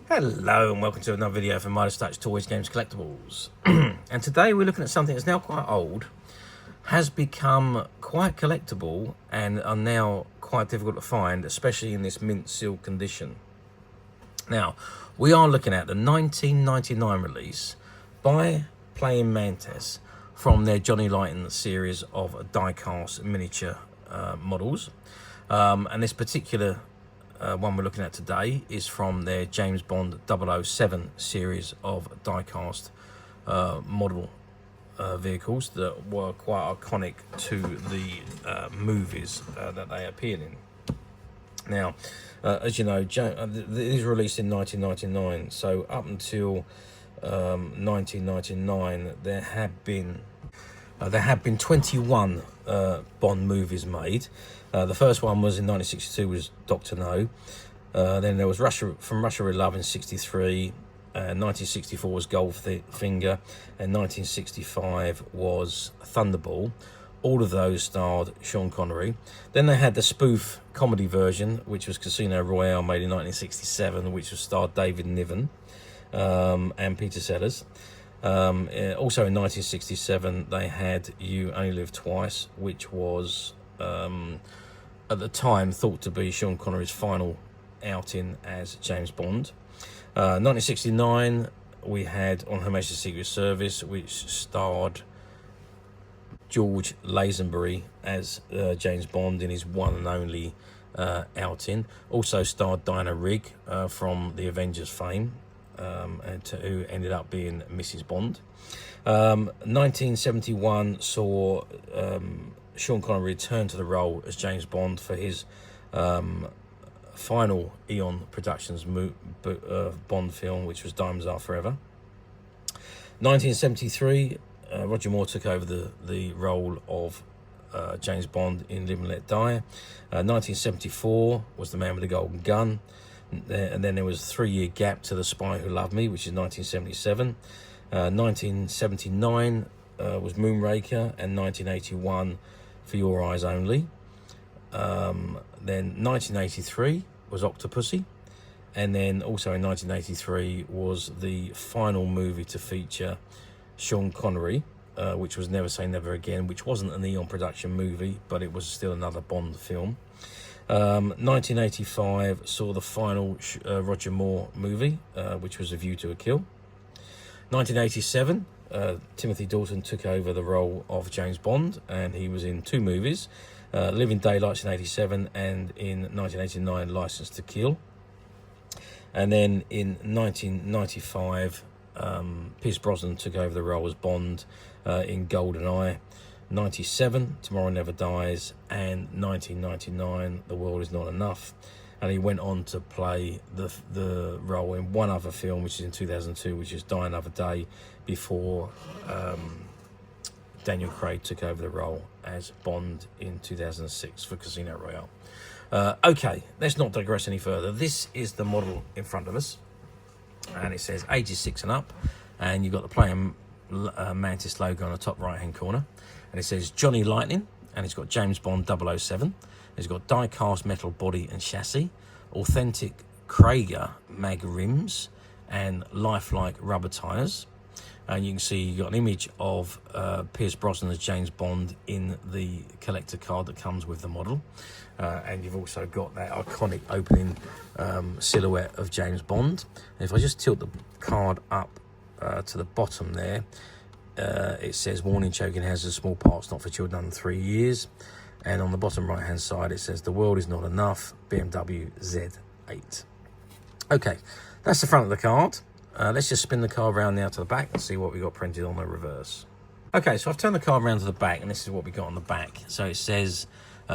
Hello and welcome to another video from Midas Touch Toys, Games, Collectibles. And today we're looking at something that's now quite old, has become quite collectible and are now quite difficult to find, especially in this mint seal condition. Now, we are looking at the 1999 release by Playing Mantis from their Johnny Lightning series of die-cast miniature models. And this particular one we're looking at today is from their James Bond 007 series of die-cast model vehicles that were quite iconic to the movies that they appeared in. Now, as you know, these were released in 1999, so up until 1999 there had been 21 Bond movies made. The first one was in 1962, was Dr. No. Then there was From Russia with Love in 1963. 1964 was Goldfinger, and 1965 was Thunderball. All of those starred Sean Connery. Then they had the spoof comedy version, which was Casino Royale, made in 1967, which was starred David Niven and Peter Sellers. Also in 1967 they had You Only Live Twice, which was at the time thought to be Sean Connery's final outing as James Bond. 1969 we had On Her Majesty's Secret Service, which starred George Lazenby as James Bond in his one and only outing. Also starred Diana Rigg from the Avengers fame, who ended up being Mrs. Bond. 1971 saw Sean Connery return to the role as James Bond for his final Eon Productions Bond film, which was Diamonds Are Forever. 1973, Roger Moore took over the role of James Bond in Live and Let Die. 1974 was The Man with the Golden Gun. And then there was a 3-year gap to The Spy Who Loved Me, which is 1977. 1979 was Moonraker, and 1981 For Your Eyes Only. Then 1983 was Octopussy, and then also in 1983 was the final movie to feature Sean Connery, which was Never Say Never Again, which wasn't an Eon production movie, but it was still another Bond film. 1985 saw the final Roger Moore movie, which was A View to a Kill. 1987, Timothy Dalton took over the role of James Bond, and he was in 2 movies, Living Daylights in 87 and in 1989 License to Kill. And then in 1995 Pierce Brosnan took over the role as Bond in GoldenEye. 97 Tomorrow Never Dies, and 1999 The World Is Not Enough. And he went on to play the role in one other film, which is in 2002, which is Die Another Day, before Daniel Craig took over the role as Bond in 2006 for Casino Royale. Okay, let's not digress any further. This is the model in front of us, and it says ages 6 and up, and you've got the Playing Mantis logo on the top right hand corner, and it says Johnny Lightning, and it's got James Bond 007. It's got die-cast metal body and chassis, authentic Krager mag rims, and lifelike rubber tyres. And you can see you've got an image of Pierce Brosnan as James Bond in the collector card that comes with the model. And you've also got that iconic opening silhouette of James Bond. And if I just tilt the card up to the bottom there, it says warning, choking hazards, small parts not for children under 3 years. And on the bottom right hand side it says The World Is Not Enough, BMW Z8. Okay, that's the front of the card. Let's just spin the card around now to the back and see what we got printed on the reverse. Okay, so I've turned the card around to the back, and this is what we got on the back. So it says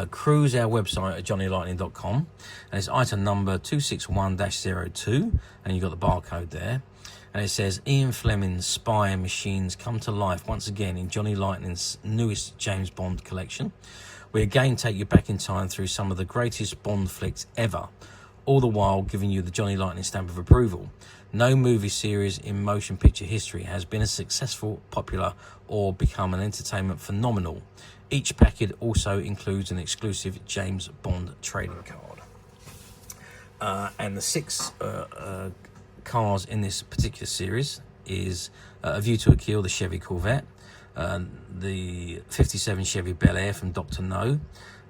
cruise our website at johnnylightning.com, and it's item number 261-02, and you've got the barcode there. And it says Ian Fleming's spy machines come to life once again in Johnny Lightning's newest James Bond collection. We again take you back in time through some of the greatest Bond flicks ever, all the while giving you the Johnny Lightning stamp of approval. No movie series in motion picture history has been as successful, popular, or become an entertainment phenomenal. Each packet also includes an exclusive James Bond trading card. And the 6 cars in this particular series is A View to a Kill, the Chevy Corvette, the 57 Chevy Bel Air from Dr. No,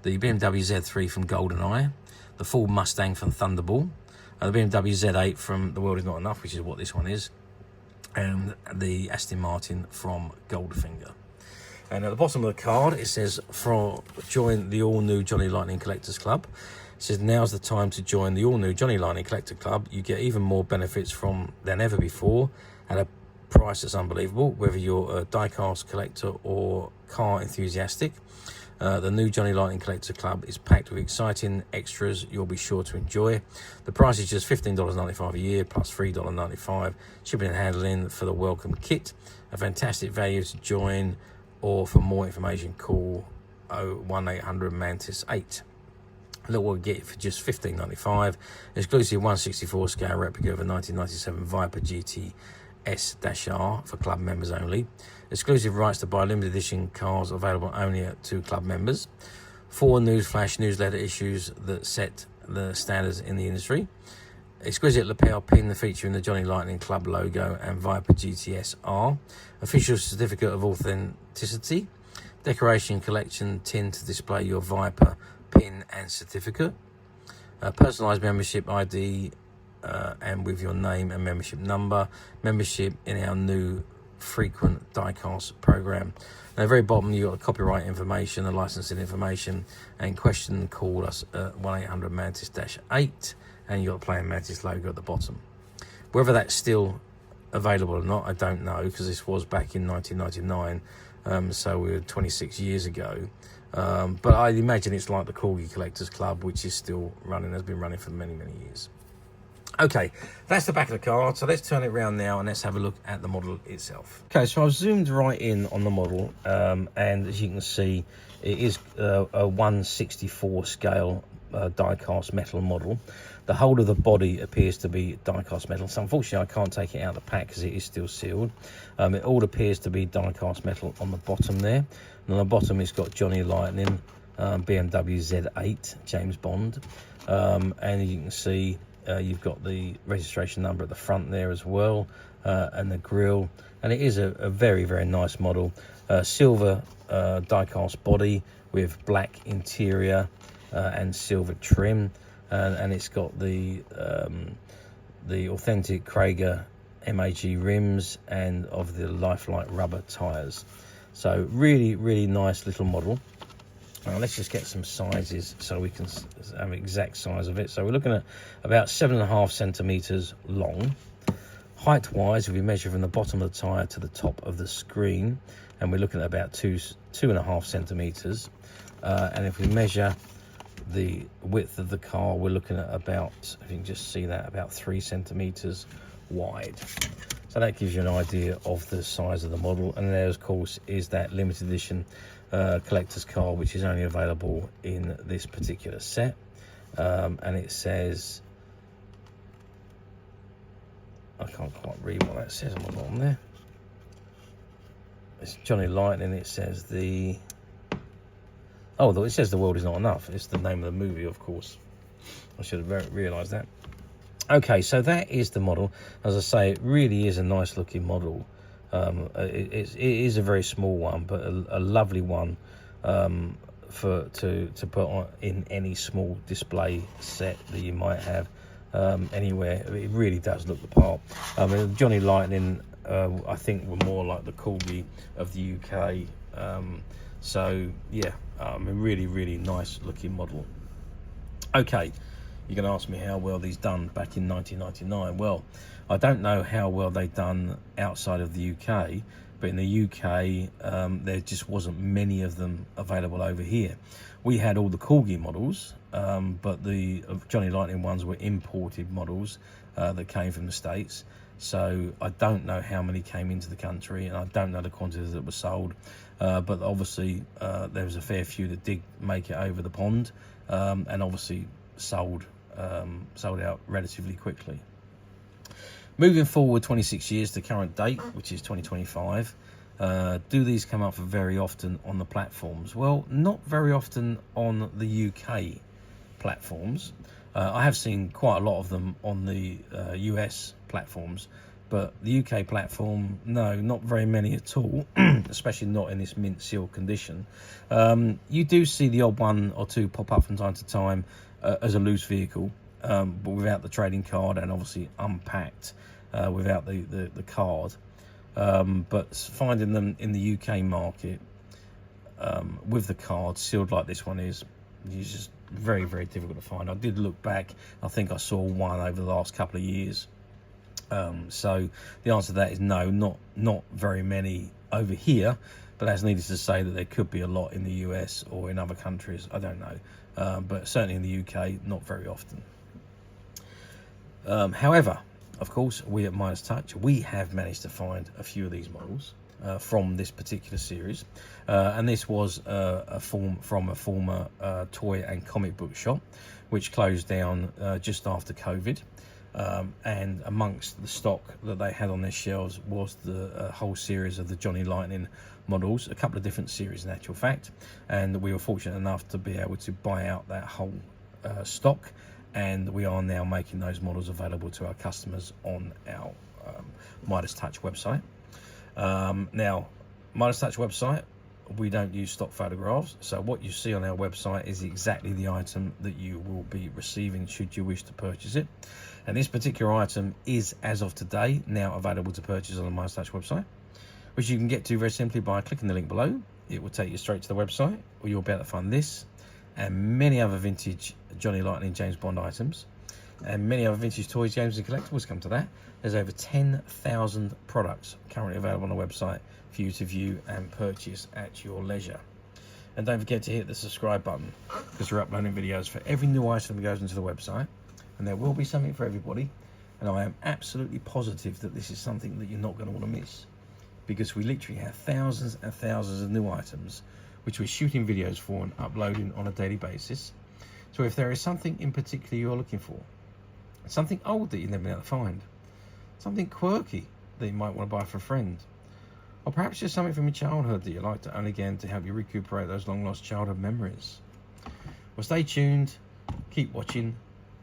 the BMW Z3 from GoldenEye, the Ford Mustang from Thunderball, the BMW Z8 from The World Is Not Enough, which is what this one is, and the Aston Martin from Goldfinger. And at the bottom of the card, it says, join the all-new Johnny Lightning Collectors Club. It says, now's the time to join the all-new Johnny Lightning Collector Club. You get even more benefits than ever before at a price that's unbelievable, whether you're a die-cast collector or car enthusiastic. The new Johnny Lightning Collector Club is packed with exciting extras you'll be sure to enjoy. The price is just $15.95 a year plus $3.95 shipping and handling for the welcome kit. A fantastic value to join, or for more information, call 1-800-MANTIS-8. Look what we get for just $15.95. Exclusive 1/64 scale replica of a 1997 Viper GTS-R for club members only. Exclusive rights to buy limited edition cars available only to club members. 4 newsflash newsletter issues that set the standards in the industry. Exquisite lapel pin featuring the Johnny Lightning Club logo and Viper GTS-R. Official certificate of authenticity. Decoration collection tin to display your Viper pin and certificate. Personalised membership ID and with your name and membership number. Membership in our new frequent die-cast program. At the very bottom, you've got the copyright information, the licensing information, and question, call us at 1-800-MANTIS-8, and you've got the Playing Mantis logo at the bottom. Whether that's still available or not, I don't know, because this was back in 1999, so we were 26 years ago. But I imagine it's like the Corgi Collectors Club, which is still running, has been running for many, many years. Okay, that's the back of the card, so let's turn it around now and let's have a look at the model itself. Okay, so I've zoomed right in on the model, and as you can see, it is a 1/64 scale die-cast metal model. The whole of the body appears to be die-cast metal, so unfortunately I can't take it out of the pack because it is still sealed. It all appears to be die-cast metal on the bottom there, and on the bottom it's got Johnny Lightning, BMW Z8, James Bond, and you can see you've got the registration number at the front there as well, and the grille, and it is a very, very nice model. Silver die-cast body with black interior and silver trim, and it's got the authentic Krager MAG rims and of the Lifelike rubber tires. So really, really nice little model. Let's just get some sizes so we can have an exact size of it. So we're looking at about 7.5 centimeters long. Height wise, if we measure from the bottom of the tire to the top of the screen, and we're looking at about 2.5 centimeters. And if we measure the width of the car, we're looking at about, if you can just see that, about 3 centimeters wide. So that gives you an idea of the size of the model. And there, of course, is that limited edition collector's car, which is only available in this particular set. And it says, I can't quite read what that says on the bottom there. It's Johnny Lightning. It says it says The World Is Not Enough. It's the name of the movie, of course. I should have realised that. Okay, so that is the model. As I say, it really is a nice looking model. It is a very small one, but a lovely one to put on in any small display set that you might have anywhere. It really does look the part. Johnny Lightning, I think, were more like the Corgi of the UK. So yeah, a really, really nice looking model. Okay, you're going to ask me how well these done back in 1999. Well, I don't know how well they've done outside of the UK, but in the UK, there just wasn't many of them available over here. We had all the Corgi models, but the Johnny Lightning ones were imported models that came from the States. So I don't know how many came into the country, and I don't know the quantities that were sold. But obviously, there was a fair few that did make it over the pond, and obviously sold out relatively quickly. Moving forward 26 years to current date, which is 2025, do these come up very often on the platforms? Well, not very often on the UK platforms. I have seen quite a lot of them on the US platforms, but the UK platform, no, not very many at all, especially not in this mint seal condition. You do see the odd one or two pop up from time to time as a loose vehicle, but without the trading card, and obviously unpacked without the card. But finding them in the UK market with the card sealed like this one is just very, very difficult to find. I did look back. I think I saw one over the last couple of years. So the answer to that is no, not very many over here, but that's needless to say that there could be a lot in the US or in other countries. I don't know, but certainly in the UK, not very often. However, of course, we at Midas Touch, we have managed to find a few of these models from this particular series, and this was from a former toy and comic book shop which closed down just after COVID, and amongst the stock that they had on their shelves was the whole series of the Johnny Lightning models, a couple of different series in actual fact, and we were fortunate enough to be able to buy out that whole stock, and we are now making those models available to our customers on our Midas Touch website. Now, Midas Touch website, we don't use stock photographs, so what you see on our website is exactly the item that you will be receiving should you wish to purchase it. And this particular item is, as of today, now available to purchase on the Midas Touch website, which you can get to very simply by clicking the link below. It will take you straight to the website, or you'll be able to find this and many other vintage Johnny Lightning James Bond items, and many other vintage toys, games and collectibles. Come to that, there's over 10,000 products currently available on the website for you to view and purchase at your leisure. And don't forget to hit the subscribe button, because we're uploading videos for every new item that goes into the website, and there will be something for everybody. And I am absolutely positive that this is something that you're not going to want to miss, because we literally have thousands and thousands of new items which we're shooting videos for and uploading on a daily basis. So if there is something in particular you're looking for, something old that you've never been able to find, something quirky that you might want to buy for a friend, or perhaps just something from your childhood that you like to own again to help you recuperate those long lost childhood memories, well, stay tuned, keep watching,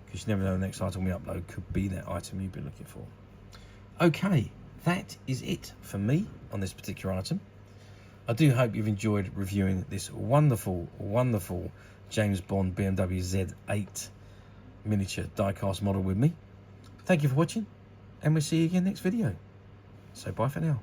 because you never know the next item we upload could be that item you've been looking for. Okay, that is it for me on this particular item. I do hope you've enjoyed reviewing this wonderful, wonderful James Bond BMW Z8 miniature die-cast model with me. Thank you for watching, and we'll see you again next video. So bye for now.